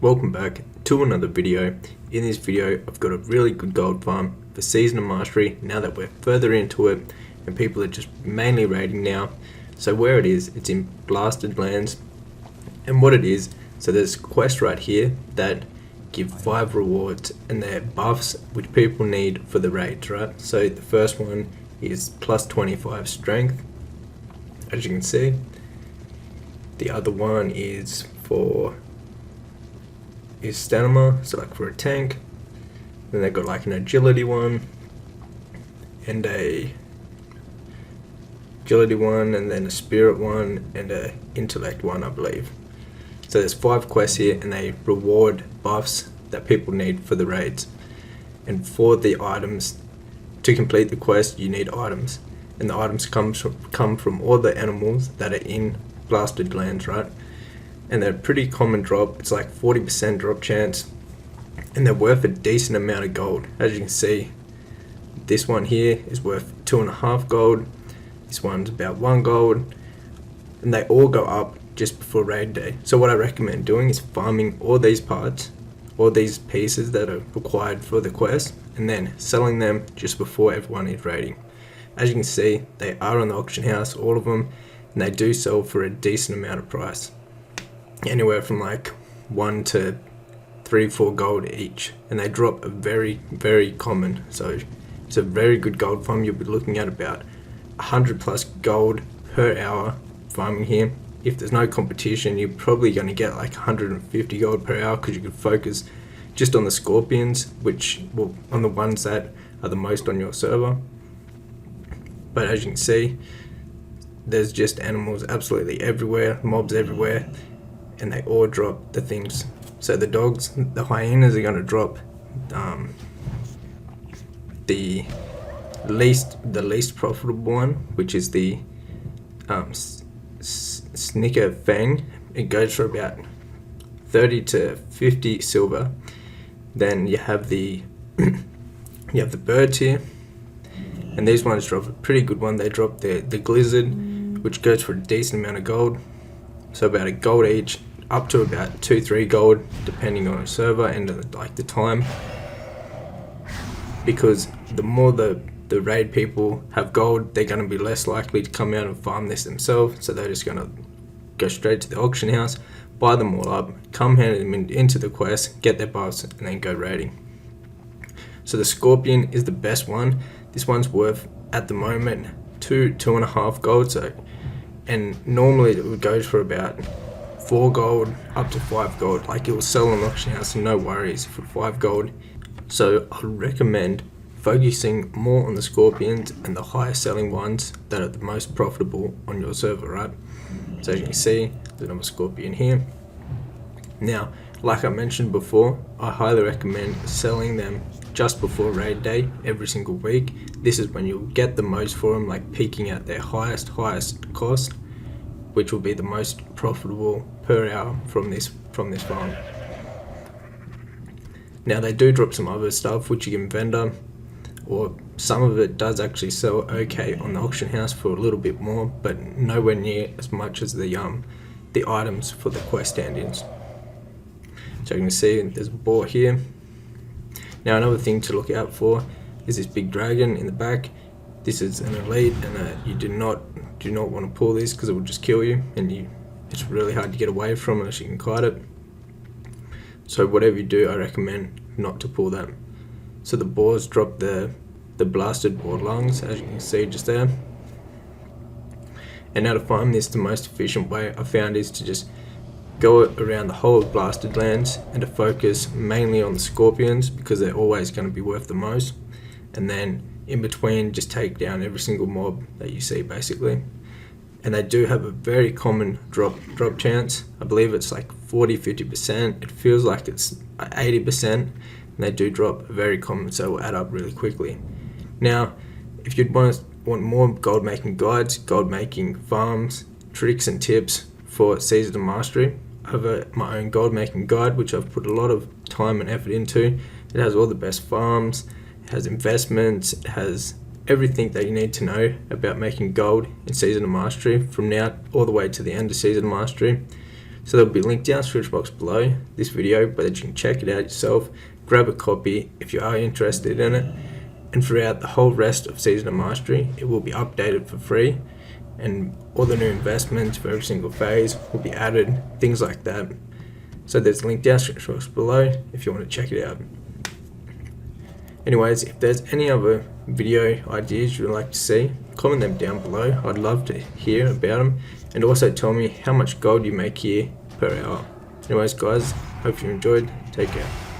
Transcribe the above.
Welcome back to another video. In this video I've got a really good gold farm for Season of Mastery now that we're further into it and people are just mainly raiding now. So where it is, it's in Blasted Lands, and what it is, so there's quests right here that give 5 rewards and they're buffs which people need for the raids, right? So the first one is plus 25 strength, as you can see. The other one is stamina, so like for a tank. Then they've got like an agility one and a and then a spirit one and a intellect one, I believe. So there's 5 quests here and they reward buffs that people need for the raids. And for the items, to complete the quest you need items, and the items come from all the animals that are in Blasted Lands, right? And they're a pretty common drop. It's like 40% drop chance, and they're worth a decent amount of gold. As you can see, this one here is worth 2.5 gold, this one's about 1 gold, and they all go up just before raid day. So what I recommend doing is farming all these parts, all these pieces that are required for the quest, and then selling them just before everyone is raiding. As you can see, they are on the auction house, all of them, and they do sell for a decent amount of price, anywhere from like 1 to 3-4 gold each, and they drop a very common. So it's a very good gold farm. You'll be looking at about 100 plus gold per hour farming here. If there's no competition, you're probably going to get like 150 gold per hour, because you could focus just on the scorpions, which will on the ones that are the most on your server. But as you can see, there's just animals absolutely everywhere, mobs everywhere, and they all drop the things. So the dogs, the hyenas are going to drop the least profitable one, which is the Snicker Fang. It goes for about 30 to 50 silver. Then you have the birds here, and these ones drop a pretty good one. They drop the Glizzard, which goes for a decent amount of gold, so about a gold each, up to about 2-3 gold depending on the server and like the time, because the more the raid people have gold, they're going to be less likely to come out and farm this themselves. So they're just going to go straight to the auction house, buy them all up, come hand them into the quest, get their buffs, and then go raiding. So the Scorpion is the best one. This one's worth at the moment 2.5 gold. So, and normally it goes for about 4 gold up to 5 gold. Like, it will sell on the auction house, no worries, for 5 gold. So I recommend focusing more on the scorpions and the higher selling ones that are the most profitable on your server, right? So as you can see, there's another scorpion here. Now, like I mentioned before, I highly recommend selling them just before raid day every single week. This is when you'll get the most for them, like peaking at their highest cost, which will be the most profitable per hour from this farm. Now they do drop some other stuff which you can vendor, or some of it does actually sell okay on the auction house for a little bit more, but nowhere near as much as the items for the quest stand-ins. So you can see there's a boar here. Now another thing to look out for is this big dragon in the back. This is an elite, and you do not want to pull this because it will just kill you, and it's really hard to get away from unless you can kite it. So whatever you do, I recommend not to pull them. So the boars drop the blasted boar lungs, as you can see just there. And now to farm this, the most efficient way I found is to just go around the whole of Blasted Lands and to focus mainly on the scorpions, because they're always going to be worth the most. And then in between, just take down every single mob that you see, basically. And they do have a very common drop chance. I believe it's like 40-50%. It feels like it's 80%, and they do drop very common, so it will add up really quickly. Now, if you'd want more gold making guides, gold making farms, tricks and tips for Season of Mastery, I have my own gold making guide, which I've put a lot of time and effort into. It has all the best farms, it has investments, it has everything that you need to know about making gold in Season of Mastery from now all the way to the end of Season of Mastery. So there'll be a link down the description box below this video, but you can check it out yourself, grab a copy if you are interested in it, and throughout the whole rest of Season of Mastery, it will be updated for free, and all the new investments for every single phase will be added, things like that. So there's a link down the description box below if you want to check it out. Anyways, if there's any other video ideas you'd like to see, comment them down below. I'd love to hear about them, and also tell me how much gold you make here per hour. Anyways guys, hope you enjoyed. Take care.